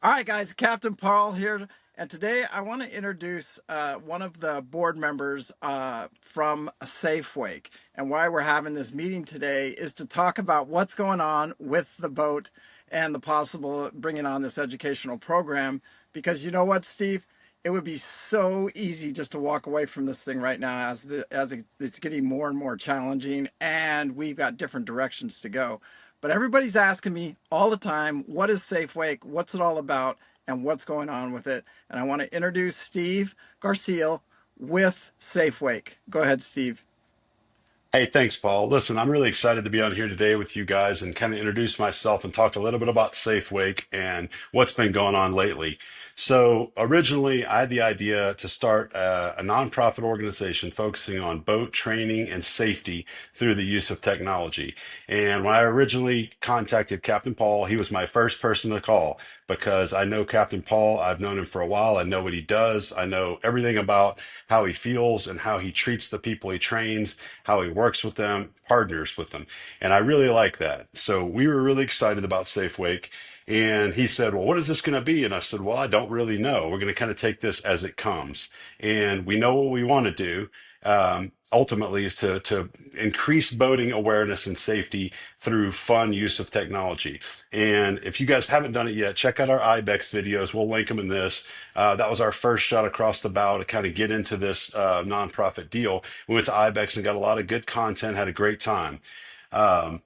All right, guys, Captain Paul here. And today I want to introduce one of the board members from SafeWake. And why we're having this meeting today is to talk about what's going on with the boat and the possible bringing on this educational program. Because you know what, Steve? It would be so easy just to walk away from this thing right now it's getting more and more challenging and we've got different directions to go. But everybody's asking me all the time, what is SafeWake? What's it all about? And what's going on with it? And I want to introduce Steve Garcia with SafeWake. Go ahead, Steve. Hey, thanks, Paul. Listen, I'm really excited to be on here today with you guys and kind of introduce myself and talk a little bit about SafeWake and what's been going on lately. So, originally, I had the idea to start a nonprofit organization focusing on boat training and safety through the use of technology. And when I originally contacted Captain Paul, he was my first person to call because I know Captain Paul. I've known him for a while. I know what he does. I know everything about how he feels and how he treats the people he trains, how he works with them, partners with them. And I really like that. So we were really excited about SafeWake. And he said, well, what is this going to be? And I said, well, I don't really know. We're going to kind of take this as it comes. And we know what we want to do. Ultimately is to increase boating awareness and safety through fun use of technology. And if you guys haven't done it yet, check out our IBEX videos. We'll link them in this. That was our first shot across the bow to kind of get into this nonprofit deal. We went to IBEX and got a lot of good content, had a great time. Um,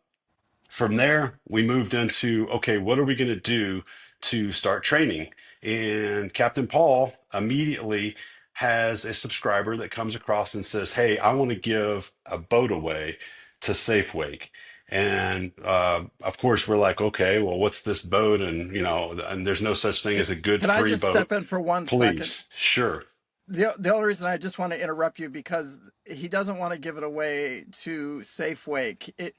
from there, we moved into, okay, what are we going to do to start training? And Captain Paul immediately has a subscriber that comes across and says, hey, I want to give a boat away to Safewake. And of course, we're like, okay, well, what's this boat? And, and there's no such thing Can, as a good can I free just boat. step in for 1 second? Please. Sure. The only reason I just want to interrupt you because he doesn't want to give it away to Safewake. It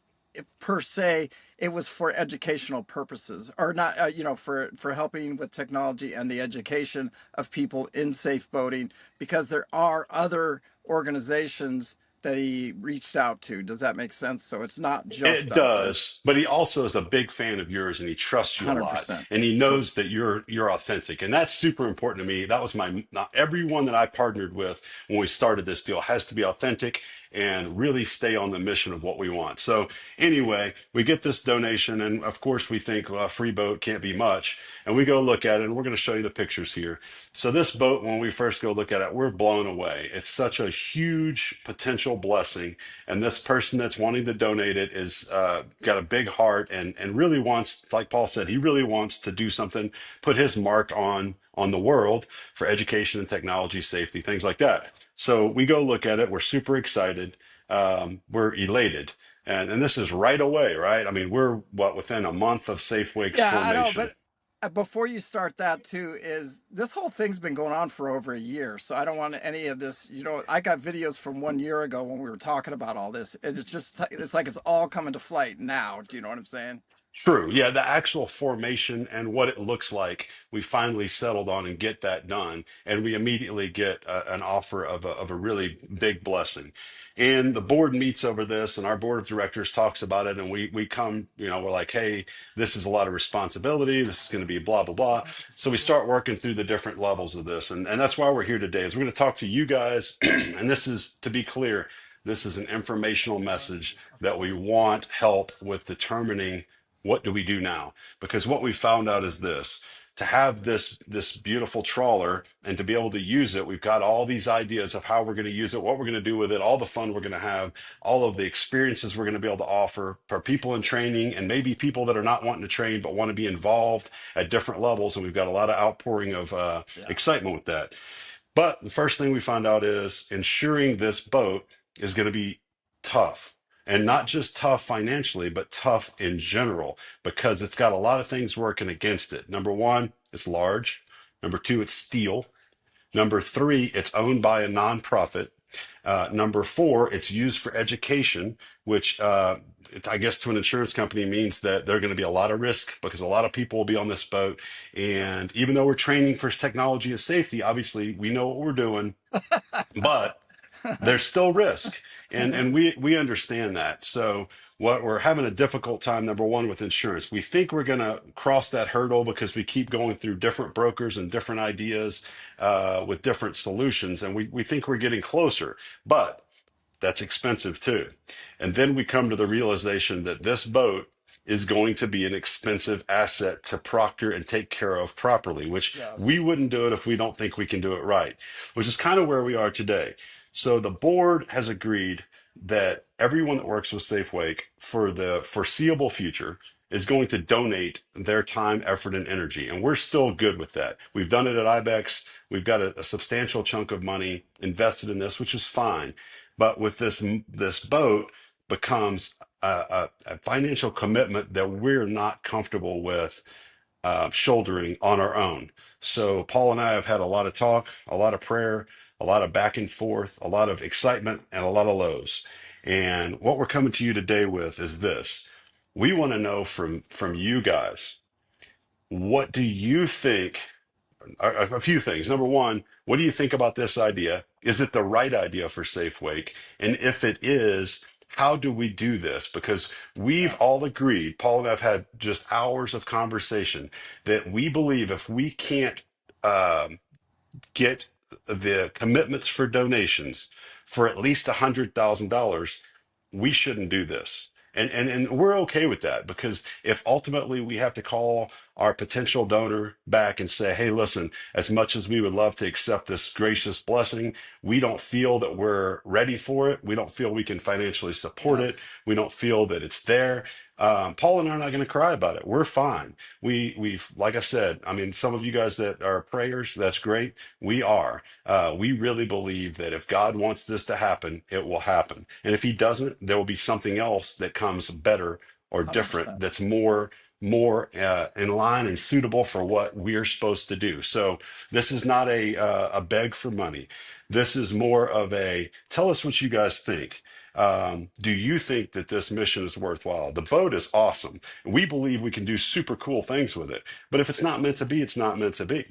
per se, it was for educational purposes, or not. For helping with technology and the education of people in safe boating. Because there are other organizations that he reached out to. Does that make sense? So it's not just It us. There's does, but he also is a big fan of yours and he trusts you a lot 100%. and he knows that you're authentic. And that's super important to me. That was my not everyone that I partnered with when we started this deal has to be authentic and really stay on the mission of what we want. So anyway, we get this donation and of course we think well, a free boat can't be much. And we go look at it and we're going to show you the pictures here. So this boat, when we first go look at it, we're blown away. It's such a huge potential blessing, and this person that's wanting to donate it is got a big heart and really wants, like Paul said, he really wants to do something, put his mark on the world for education and technology, safety, things like that. So we go look at it. We're super excited. We're elated. And this is right away, right? I mean, we're within a month of SafeWake's Yeah, I know, formation. but before you start that too, is this whole thing's been going on for over a year, so I don't want any of this. I got videos from 1 year ago when we were talking about all this. It's like it's all coming to flight now. Do you know what I'm saying? True. Yeah, the actual formation and what it looks like, we finally settled on and get that done. And we immediately get an offer of a really big blessing. And the board meets over this, and our board of directors talks about it. And we come, we're like, hey, this is a lot of responsibility. This is going to be blah, blah, blah. So we start working through the different levels of this. And that's why we're here today, is we're going to talk to you guys. And this is, to be clear, this is an informational message that we want help with determining what do we do now? Because what we found out is this: to have this beautiful trawler and to be able to use it, we've got all these ideas of how we're going to use it, what we're going to do with it, all the fun we're going to have, all of the experiences we're going to be able to offer for people in training and maybe people that are not wanting to train but want to be involved at different levels. And we've got a lot of outpouring of Yeah. excitement with that. But the first thing we found out is ensuring this boat is going to be tough. And not just tough financially, but tough in general, because it's got a lot of things working against it. Number one, it's large. Number two, it's steel. Number three, it's owned by a nonprofit. Number four, it's used for education, which I guess to an insurance company means that there are going to be a lot of risk because a lot of people will be on this boat. And even though we're training for technology and safety, obviously we know what we're doing, but there's still risk, and we understand that. So what we're having a difficult time, number one, with insurance. We think we're going to cross that hurdle because we keep going through different brokers and different ideas with different solutions, and we think we're getting closer. But that's expensive too. And then we come to the realization that this boat is going to be an expensive asset to proctor and take care of properly, which we Yes. wouldn't do it if we don't think we can do it right, which is kind of where we are today. So the board has agreed that everyone that works with SafeWake for the foreseeable future is going to donate their time, effort, and energy. And we're still good with that. We've done it at IBEX. We've got a substantial chunk of money invested in this, which is fine. But with this boat becomes a financial commitment that we're not comfortable with shouldering on our own. So Paul and I have had a lot of talk, a lot of prayer, a lot of back and forth, a lot of excitement, and a lot of lows. And what we're coming to you today with is this. We want to know from you guys, what do you think a few things. Number one, what do you think about this idea? Is it the right idea for SafeWake? And if it is, how do we do this? Because we've Yeah. all agreed, Paul and I've had just hours of conversation, that we believe if we can't get the commitments for donations for at least $100,000, we shouldn't do this. And we're okay with that, because if ultimately we have to call our potential donor back and say, hey, listen, as much as we would love to accept this gracious blessing, we don't feel that we're ready for it. We don't feel we can financially support it. Yes. We don't feel that it's there. Paul and I are not going to cry about it. We're fine. We've, like I said, I mean, some of you guys that are prayers, that's great. We are. We really believe that if God wants this to happen, it will happen. And if he doesn't, there will be something else that comes better or different 100%. that's more in line and suitable for what we're supposed to do. So this is not a beg for money. This is more of a tell us what you guys think. Do you think that this mission is worthwhile? The boat is awesome. We believe we can do super cool things with it. But if it's not meant to be, it's not meant to be.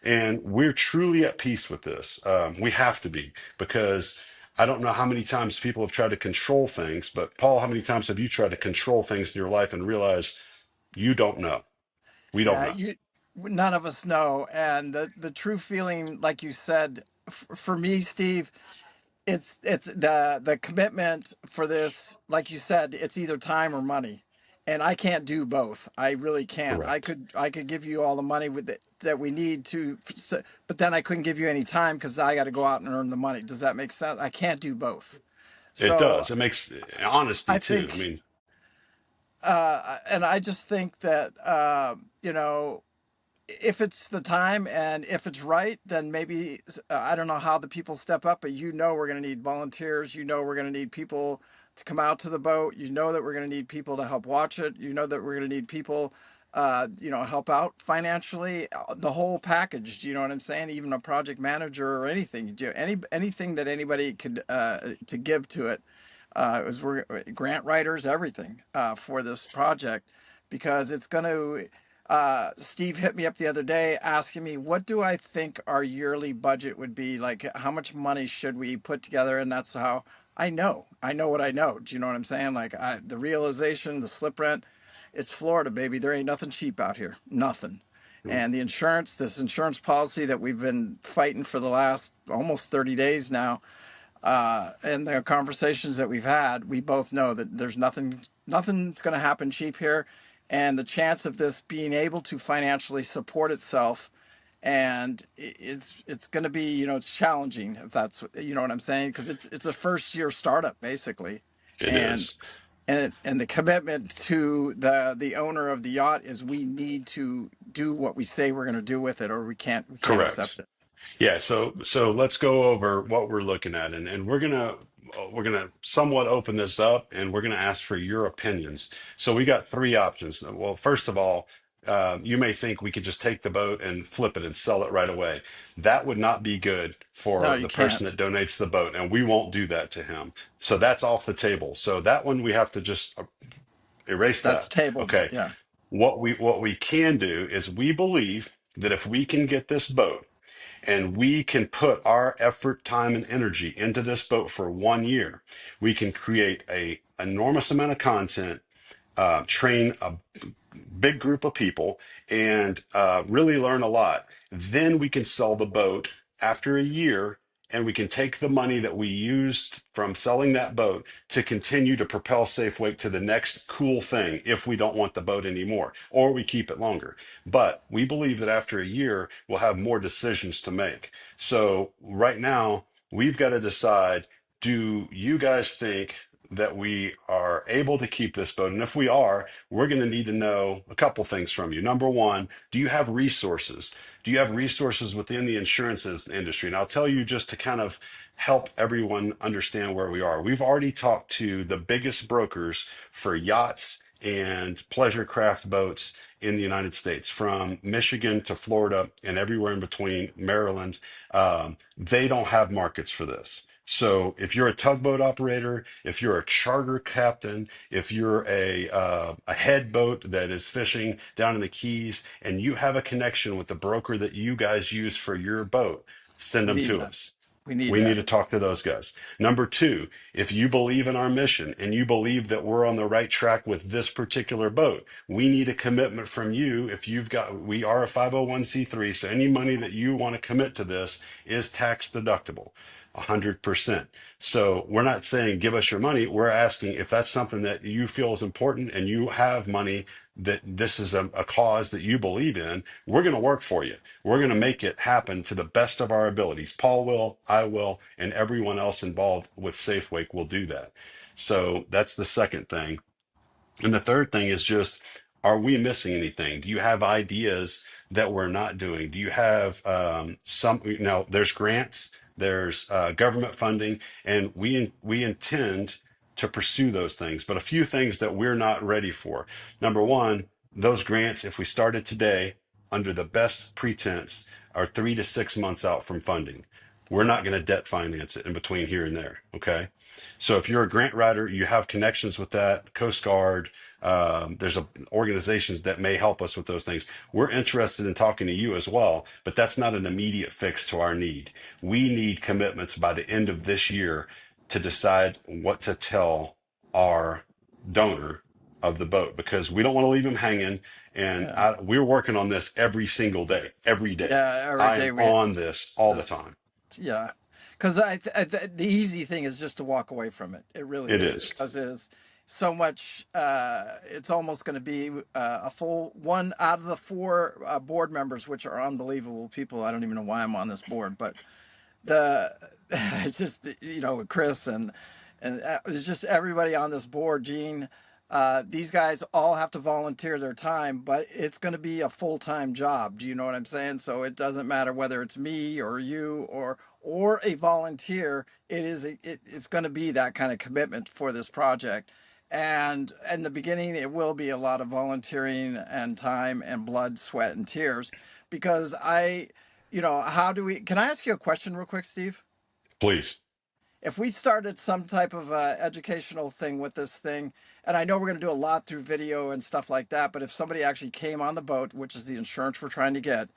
And we're truly at peace with this. We have to be, because I don't know how many times people have tried to control things, but Paul, how many times have you tried to control things in your life and realize you don't know? We don't Yeah, know. you none of us know. And the true feeling, like you said, for me, Steve, it's the commitment for this, like you said, it's either time or money. And I can't do both. I really can't. I Correct. could I could give you all the money that we need to, but then I couldn't give you any time because I got to go out and earn the money. Does that make sense? I can't do both. It So does. It makes honesty I too. I think, mean, and I just think that if it's the time and if it's right, then maybe I don't know how the people step up, but we're going to need volunteers. We're going to need people to come out to the boat. That we're going to need people to help watch it. That we're going to need people, help out financially, the whole package. Do you know what I'm saying? Even a project manager or anything, anything that anybody could to give to it. As we're grant writers, everything for this project, because it's going to. Steve hit me up the other day asking me, what do I think our yearly budget would be? Like, how much money should we put together? And that's how I know. I know what I know. Do you know what I'm saying? Like, the realization, the slip rent, it's Florida, baby. There ain't nothing cheap out here. Nothing. And the insurance, this insurance policy that we've been fighting for the last almost 30 days now, and the conversations that we've had, we both know that there's nothing's going to happen cheap here, and the chance of this being able to financially support itself, and it's going to be, it's challenging, if that's, what I'm saying, because it's a first year startup basically, it and is. and the commitment to the owner of the yacht is we need to do what we say we're going to do with it, or we can't Correct. accept it. Yeah, so let's go over what we're looking at, and we're gonna somewhat open this up, and we're gonna ask for your opinions. So we got three options. Well, first of all, you may think we could just take the boat and flip it and sell it right away. That would not be good No, for you the person that can't. donates the boat, and we won't do that to him. So that's off the table. So that one we have to just erase That's that. tables. Okay. Yeah. What we can do is we believe that if we can get this boat and we can put our effort, time, and energy into this boat for 1 year, we can create a enormous amount of content, train a big group of people, and really learn a lot. Then we can sell the boat after a year, and we can take the money that we used from selling that boat to continue to propel SafeWake to the next cool thing if we don't want the boat anymore, or we keep it longer. But we believe that after a year, we'll have more decisions to make. So right now, we've got to decide, do you guys think that we are able to keep this boat? And if we are, we're going to need to know a couple things from you. Number one, do you have resources? Do you have resources within the insurances industry? And I'll tell you, just to kind of help everyone understand where we are. We've already talked to the biggest brokers for yachts and pleasure craft boats in the United States, from Michigan to Florida and everywhere in between, Maryland. They don't have markets for this. So if you're a tugboat operator, if you're a charter captain, if you're a head boat that is fishing down in the Keys, and you have a connection with the broker that you guys use for your boat, send We them need to that. us. We need We need that. to talk to those guys. Number two, if you believe in our mission and you believe that we're on the right track with this particular boat, we need a commitment from you. If you've got, we are a 501c3, so any money that you want to commit to this is tax deductible. 100%. So we're not saying give us your money. We're asking if that's something that you feel is important and you have money, that this is a cause that you believe in, we're going to work for you. We're going to make it happen to the best of our abilities. Paul will, I will, and everyone else involved with SafeWake will do that. So that's the second thing. And the third thing is just, are we missing anything? Do you have ideas that we're not doing? Do you have some, there's grants, there's government funding, and we intend to pursue those things. But a few things that we're not ready for. Number one, those grants, if we started today, under the best pretense, are 3 to 6 months out from funding. We're not going to debt finance it in between here and there. Okay. So if you're a grant writer, you have connections with that, Coast Guard, there's organizations that may help us with those things. We're interested in talking to you as well, but that's not an immediate fix to our need. We need commitments by the end of this year to decide what to tell our donor of the boat, because we don't want to leave them hanging. And Yeah. we're working on this every single day, every day. Yeah. Every I day am we on this all the this. time. Yeah. Because the easy thing is just to walk away from it. It really It is, is. because it is so much. It's almost going to be a full one out of the four board members, which are unbelievable people. I don't even know why I'm on this board, but the it's just, Chris and it's just everybody on this board, Gene. These guys all have to volunteer their time, but it's going to be a full-time job. Do you know what I'm saying? So it doesn't matter whether it's me or you or a volunteer. It's going to be that kind of commitment for this project. And in the beginning, it will be a lot of volunteering and time and blood, sweat, and tears, because how do we? Can I ask you a question real quick, Steve? Please. If we started some type of educational thing with this thing, and I know we're going to do a lot through video and stuff like that, but if somebody actually came on the boat, which is the insurance we're trying to get,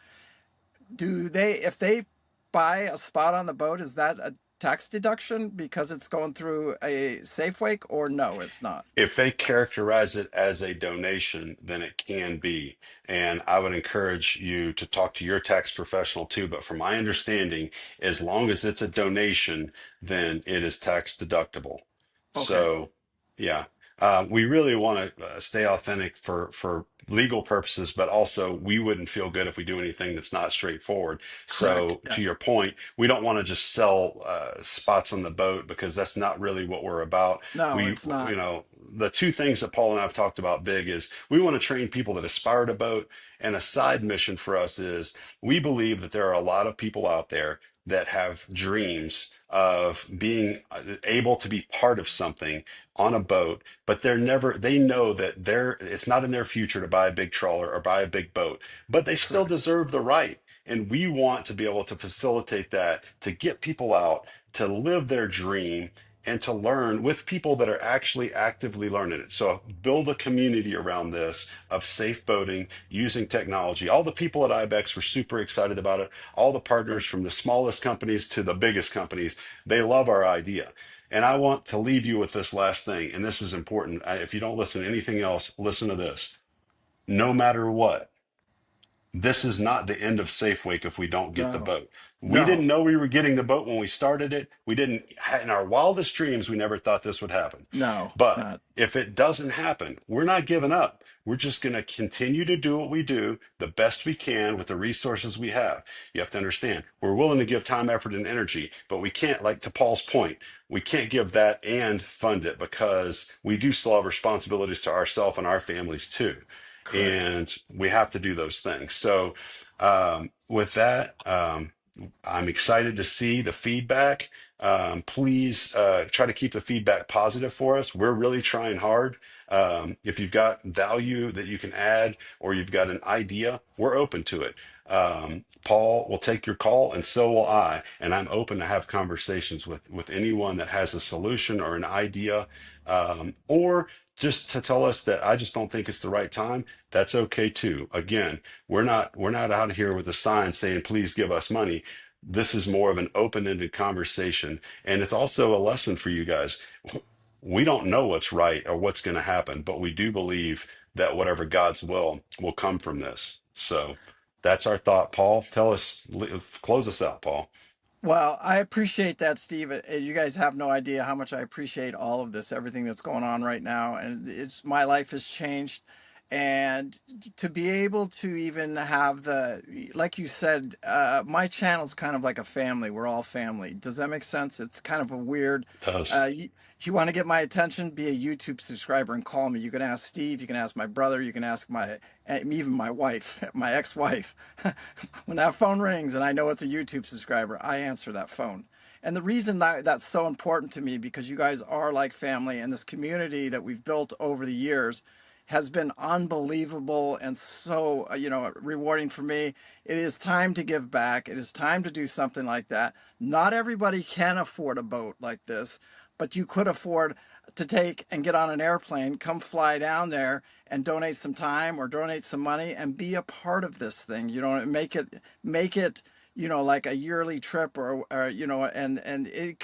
if they buy a spot on the boat, is that a tax deduction because it's going through a SafeWake, or no, it's not? If they characterize it as a donation, then it can be. And I would encourage you to talk to your tax professional too. But from my understanding, as long as it's a donation, then it is tax deductible. Okay. So, yeah, we really want to stay authentic for legal purposes, but also we wouldn't feel good if we do anything that's not straightforward. Correct. So, Yeah. to your point, we don't want to just sell spots on the boat, because that's not really what we're about. No, We, it's not. the two things that Paul and I have talked about big is we want to train people that aspire to boat. And a side mission for us is, we believe that there are a lot of people out there that have dreams of being able to be part of something on a boat, but they know that it's not in their future to buy a big trawler or buy a big boat, but they still Correct. deserve the right. And we want to be able to facilitate that, to get people out to live their dream and to learn with people that are actually actively learning it. So build a community around this of safe boating using technology. All the people at IBEX were super excited about it. All the partners Good. from the smallest companies to the biggest companies, they love our idea. And I want to leave you with this last thing, and this is important. If you don't listen to anything else, listen to this. No matter what, this is not the end of SafeWake if we don't get the No, boat. We no, didn't know we were getting the boat when we started it. We didn't, in our wildest dreams, we never thought this would happen. no, But not if it doesn't happen, we're not giving up. We're just going to continue to do what we do the best we can with the resources we have. You have to understand, we're willing to give time, effort, and energy, but we can't, like to Paul's point, we can't give that and fund it because we do still have responsibilities to ourselves and our families too, correct. and we have to do those things. So, with that, I'm excited to see the feedback. Please try to keep the feedback positive for us. We're really trying hard. If you've got value that you can add or you've got an idea, we're open to it. Paul will take your call, and so will I. And I'm open to have conversations with anyone that has a solution or an idea, or just to tell us that I just don't think it's the right time. That's okay too. Again, we're not out here with a sign saying, please give us money. This is more of an open-ended conversation. And it's also a lesson for you guys. We don't know what's right or what's going to happen, but we do believe that whatever God's will come from this. So that's our thought. Paul, tell us, close us out, Paul. Well, I appreciate that, Steve. You guys have no idea how much I appreciate all of this, everything that's going on right now, and it's my life has changed, and to be able to even have the, like you said, my channel's kind of like a family. We're all family. Does that make sense? It's kind of a weird. It does. You want to get my attention? Be a YouTube subscriber and call me. You can ask Steve. You can ask my brother. You can ask my even my wife, my ex-wife. When that phone rings and I know it's a YouTube subscriber, I answer that phone. And the reason that that's so important to me, because you guys are like family, and this community that we've built over the years has been unbelievable and so rewarding for me. It is time to give back. It is time to do something like that. Not everybody can afford a boat like this, but you could afford to take and get on an airplane, come fly down there and donate some time or donate some money and be a part of this thing, make it like a yearly trip, or and it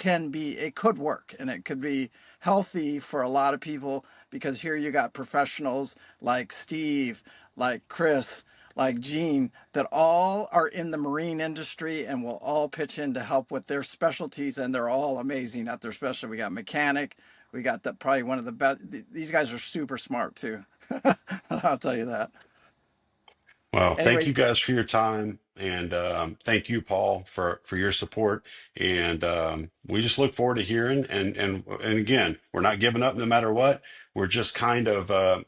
could work, and it could be healthy for a lot of people, because here you got professionals like Steve, like Chris, like Gene, that all are in the marine industry and will all pitch in to help with their specialties, and they're all amazing at their specialty. We got mechanic, we got probably one of the best. These guys are super smart too. I'll tell you that. Well, thank Anyway, you guys for your time, and thank you, Paul, for your support. And we just look forward to hearing. And again, we're not giving up no matter what. We're just kind of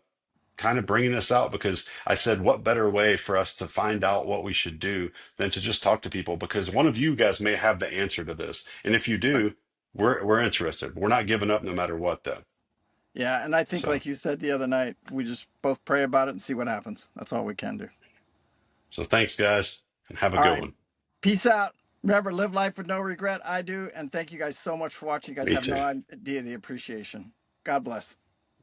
bringing this out because I said, what better way for us to find out what we should do than to just talk to people? Because one of you guys may have the answer to this, and if you right. do, we're interested. We're not giving up no matter what, though. Yeah, and I think, So like you said the other night, we just both pray about it and see what happens. That's all we can do. so thanks, guys, and have a All good right. one. Peace out. Remember, live life with no regret. I do. And thank you guys so much for watching. You guys Me have no too. idea the appreciation. God bless.